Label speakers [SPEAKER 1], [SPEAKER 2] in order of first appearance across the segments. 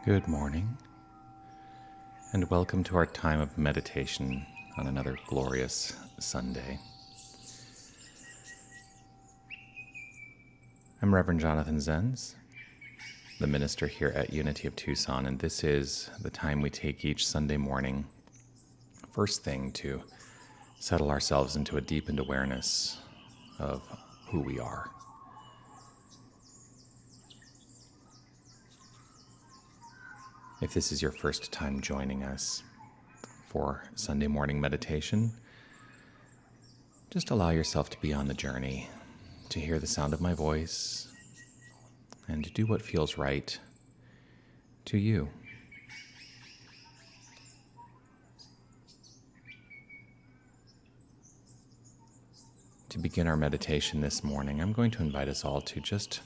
[SPEAKER 1] Good morning, and welcome to our time of meditation on another glorious Sunday. I'm Reverend Jonathan Zenz, the minister here at Unity of Tucson, and this is the time we take each Sunday morning, first thing, to settle ourselves into a deepened awareness of who we are. If this is your first time joining us for Sunday morning meditation, just allow yourself to be on the journey, to hear the sound of my voice, and to do what feels right to you. To begin our meditation this morning, I'm going to invite us all to just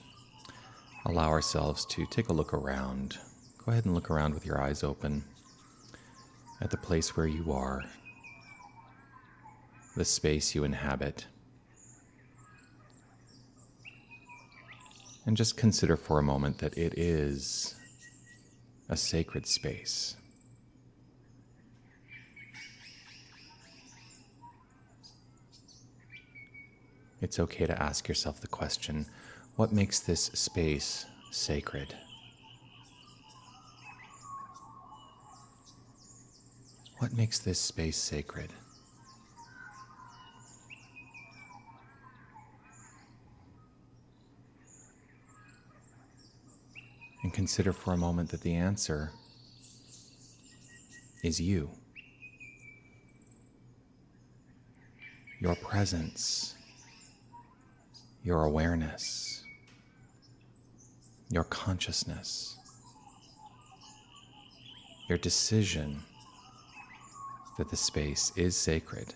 [SPEAKER 1] allow ourselves to take a look around. Go ahead and look around with your eyes open at the place where you are, the space you inhabit, and just consider for a moment that it is a sacred space. It's okay to ask yourself the question, what makes this space sacred? What makes this space sacred? And consider for a moment that the answer is you. Your presence, your awareness, your consciousness, your decision that the space is sacred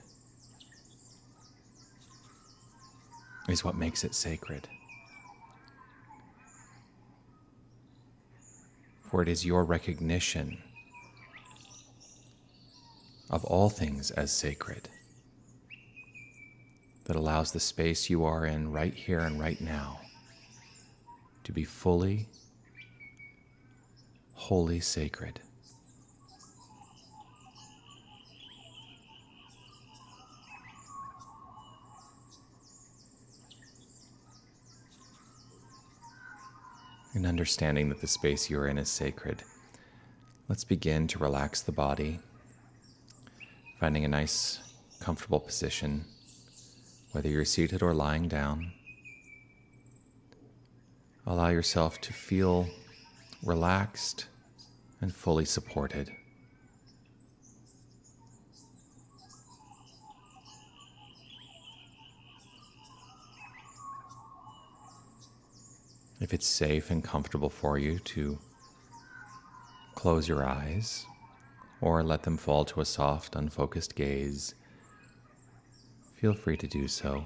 [SPEAKER 1] is what makes it sacred. For it is your recognition of all things as sacred that allows the space you are in right here and right now to be fully, wholly sacred. In understanding that the space you're in is sacred, let's begin to relax the body, finding a nice, comfortable position, whether you're seated or lying down. Allow yourself to feel relaxed and fully supported. If it's safe and comfortable for you to close your eyes or let them fall to a soft, unfocused gaze, feel free to do so.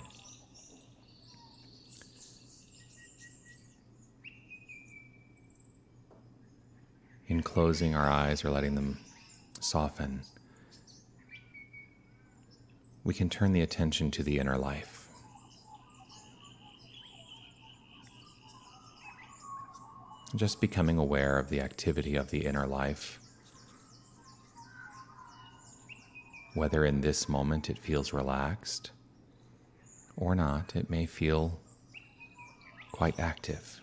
[SPEAKER 1] In closing our eyes or letting them soften, we can turn the attention to the inner life. Just becoming aware of the activity of the inner life. Whether in this moment it feels relaxed or not, it may feel quite active.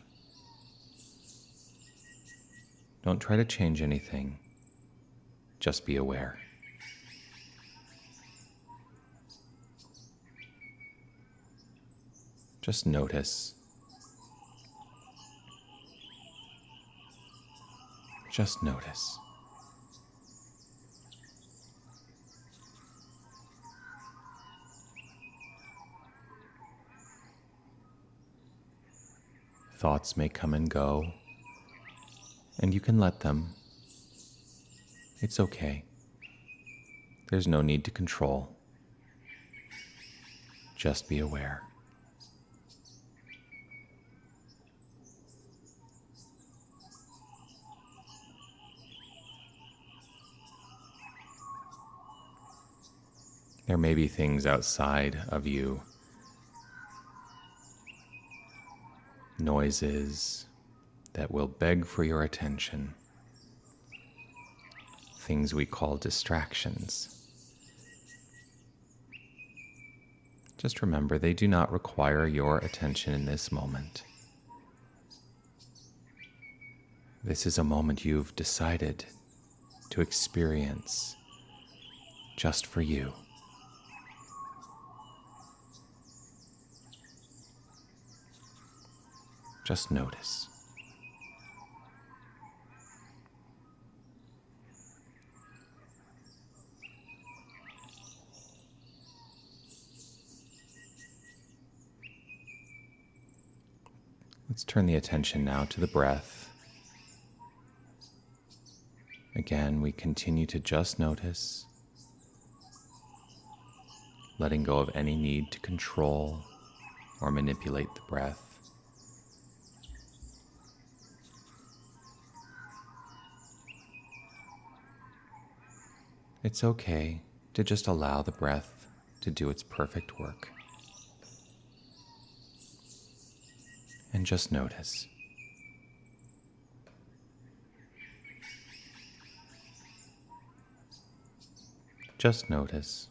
[SPEAKER 1] Don't try to change anything, just be aware. Just notice. Just notice. Thoughts may come and go, and you can let them. It's okay. There's no need to control. Just be aware. There may be things outside of you, noises that will beg for your attention. things we call distractions. Just remember, they do not require your attention in this moment. This is a moment you've decided to experience just for you. Just notice. Let's turn the attention now to the breath. Again, we continue to just notice, letting go of any need to control or manipulate the breath. It's okay to just allow the breath to do its perfect work. And just notice. Just notice.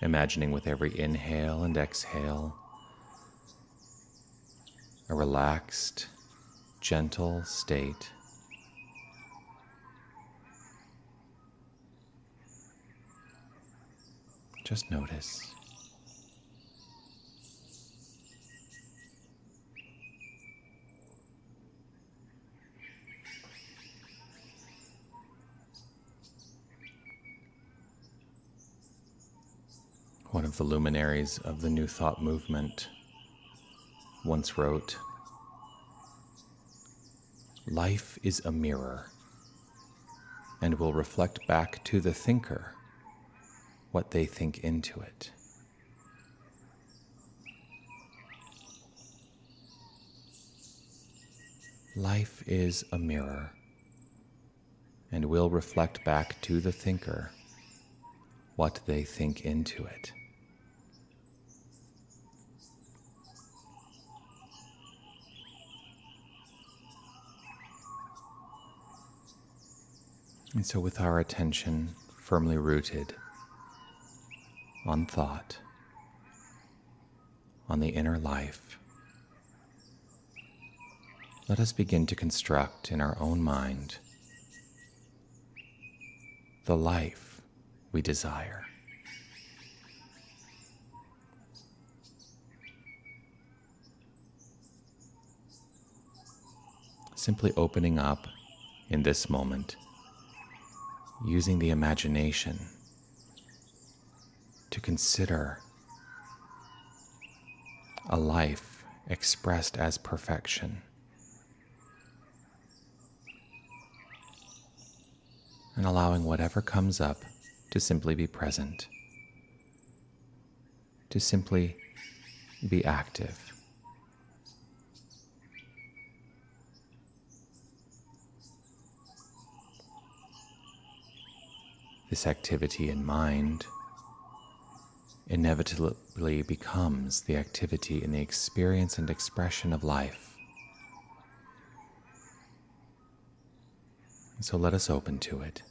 [SPEAKER 1] Imagining with every inhale and exhale, a relaxed, gentle state. Just notice. One of the luminaries of the New Thought movement once wrote, "Life is a mirror and will reflect back to the thinker what they think into it." Life is a mirror and will reflect back to the thinker what they think into it. And so with our attention firmly rooted on thought, on the inner life, let us begin to construct in our own mind the life we desire. Simply opening up in this moment, using the imagination to consider a life expressed as perfection, and allowing whatever comes up to simply be present, to simply be active. This activity in mind inevitably becomes the activity in the experience and expression of life. So let us open to it.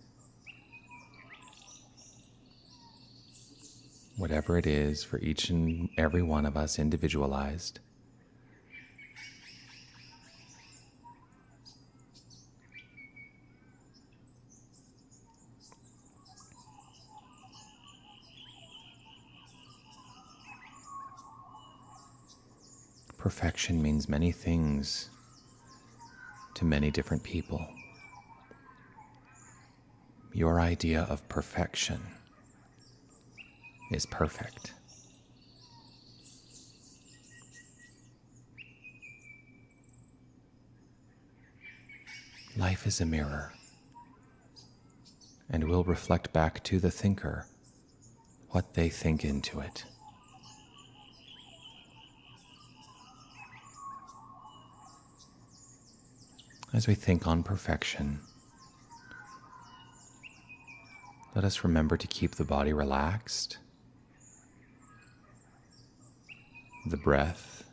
[SPEAKER 1] Whatever it is for each and every one of us individualized. Perfection means many things to many different people. Your idea of perfection is perfect. Life is a mirror and will reflect back to the thinker what they think into it. As we think on perfection, let us remember to keep the body relaxed, the breath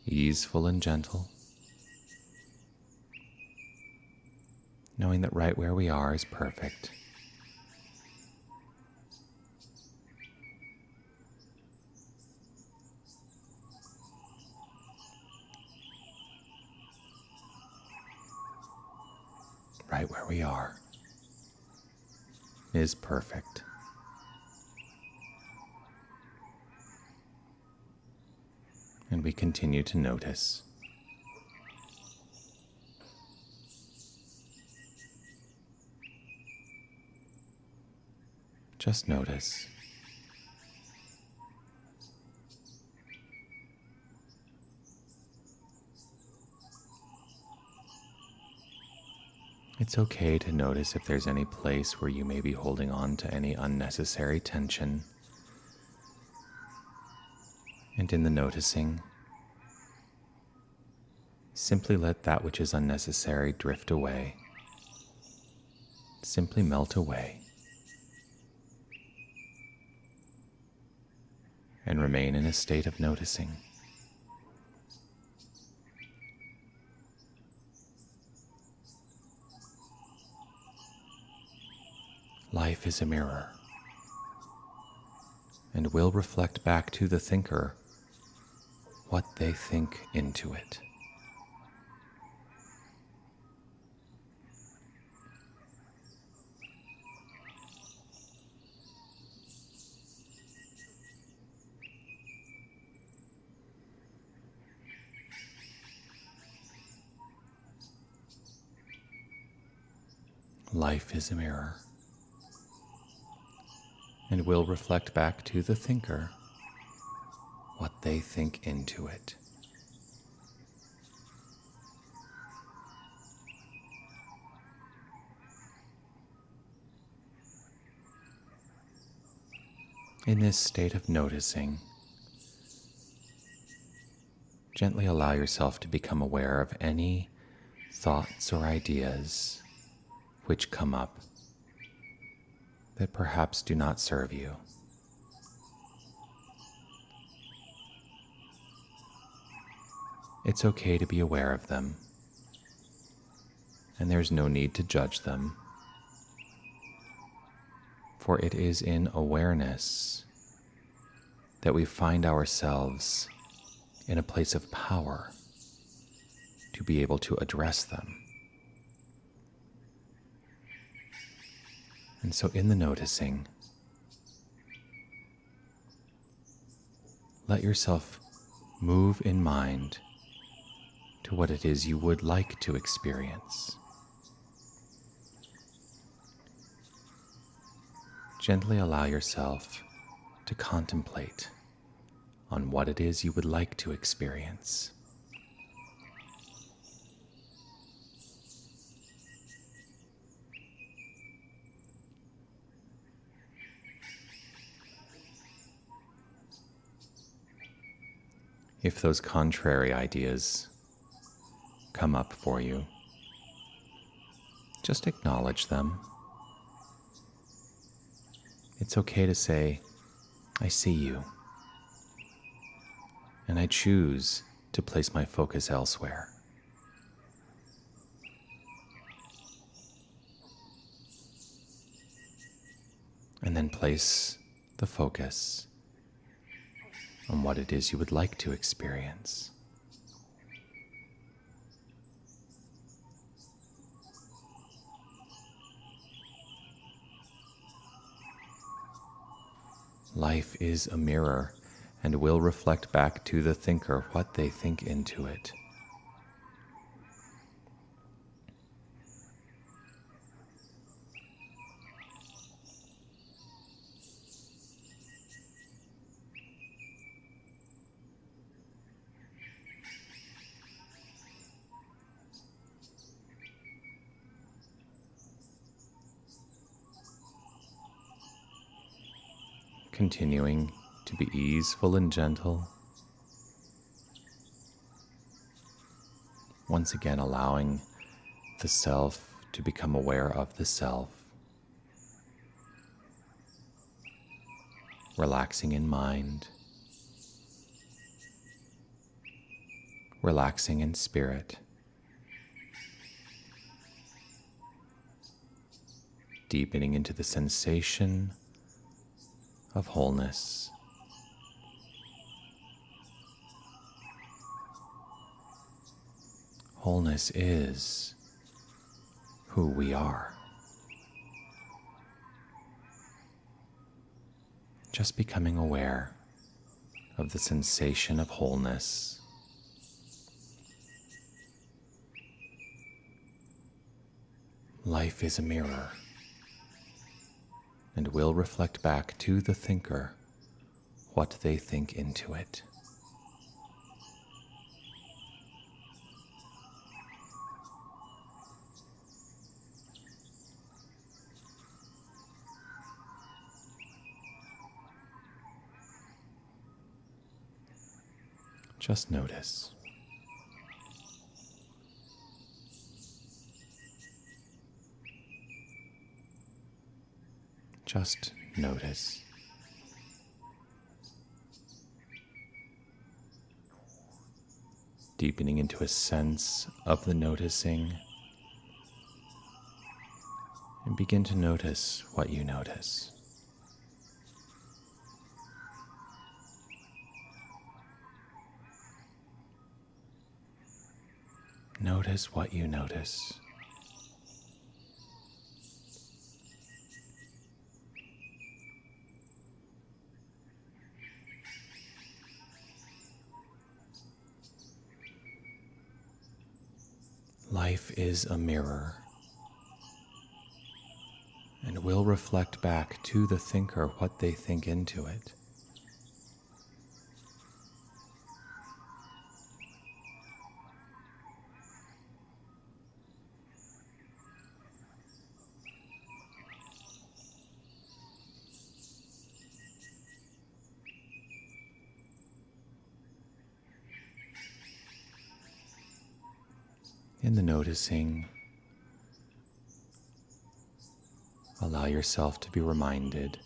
[SPEAKER 1] easeful and gentle, knowing that right where we are is perfect. Right where we are is perfect. And we continue to notice. Just notice. It's okay to notice if there's any place where you may be holding on to any unnecessary tension. And in the noticing, simply let that which is unnecessary drift away. Simply melt away. And remain in a state of noticing. Life is a mirror, and will reflect back to the thinker what they think into it. Life is a mirror, and will reflect back to the thinker what they think into it. In this state of noticing, gently allow yourself to become aware of any thoughts or ideas which come up that perhaps do not serve you. It's okay to be aware of them, and there's no need to judge them, for it is in awareness that we find ourselves in a place of power to be able to address them. And so in the noticing, let yourself move in mind to what it is you would like to experience. Gently allow yourself to contemplate on what it is you would like to experience. If those contrary ideas come up for you, just acknowledge them. It's okay to say, I see you, and I choose to place my focus elsewhere. And then place the focus on what it is you would like to experience. Life is a mirror and will reflect back to the thinker what they think into it. Continuing to be easeful and gentle. Once again, allowing the self to become aware of the self. Relaxing in mind. Relaxing in spirit. deepening into the sensation of wholeness. Wholeness is who we are. Just becoming aware of the sensation of wholeness. Life is a mirror and will reflect back to the thinker what they think into it. Just notice. Just notice. Deepening into a sense of the noticing, and begin to notice what you notice. Notice what you notice. Life is a mirror and will reflect back to the thinker what they think into it. In the noticing, allow yourself to be reminded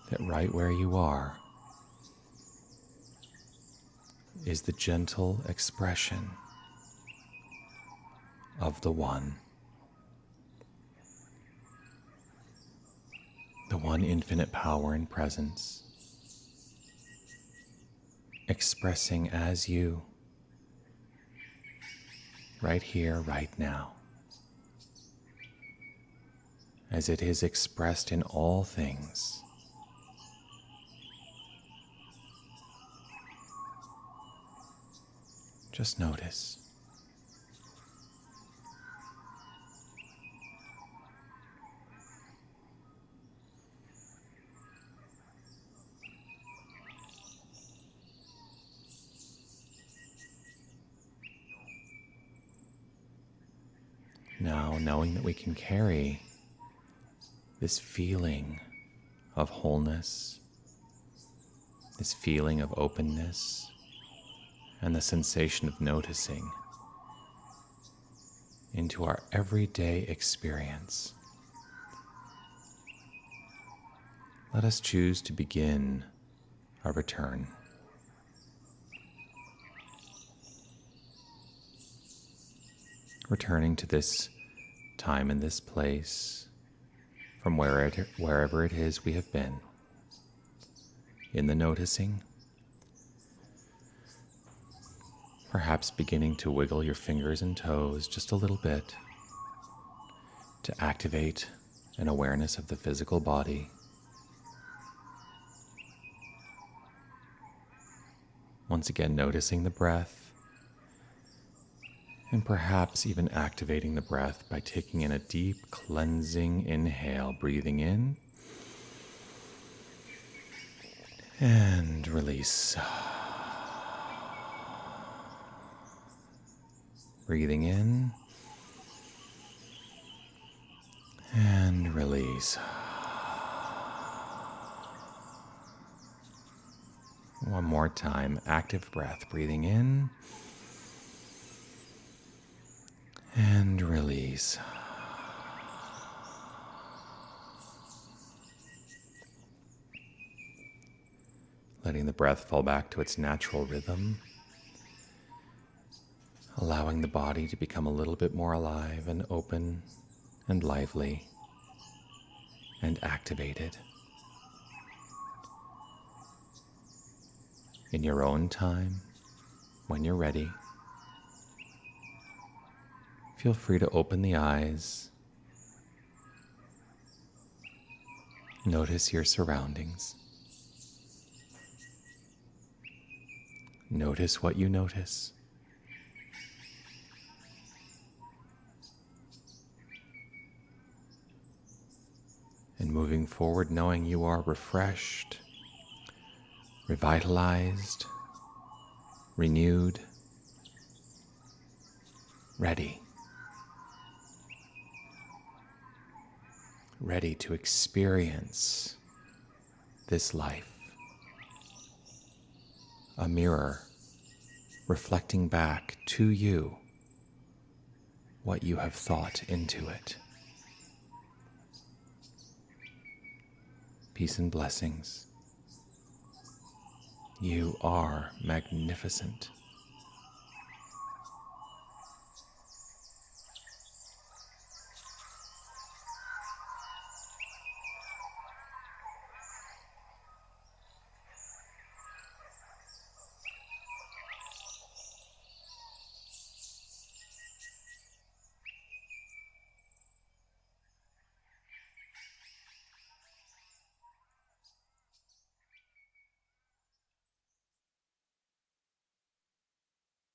[SPEAKER 1] that right where you are is the gentle expression of the One infinite power and presence, expressing as you, right here, right now, as it is expressed in all things. Just notice. Now, knowing that we can carry this feeling of wholeness, this feeling of openness, and the sensation of noticing into our everyday experience, let us choose to begin our return. Returning to this time and this place from wherever it is we have been. In the noticing, perhaps beginning to wiggle your fingers and toes just a little bit to activate an awareness of the physical body. Once again, noticing the breath, and perhaps even activating the breath by taking in a deep cleansing inhale, breathing in and release. Breathing in and release. One more time, active breath, breathing in and release. Letting the breath fall back to its natural rhythm, allowing the body to become a little bit more alive and open and lively and activated. In your own time, when you're ready, feel free to open the eyes. Notice your surroundings. Notice what you notice. And moving forward, knowing you are refreshed, revitalized, renewed, ready. Ready to experience this life. A mirror reflecting back to you what you have thought into it. Peace and blessings. You are magnificent.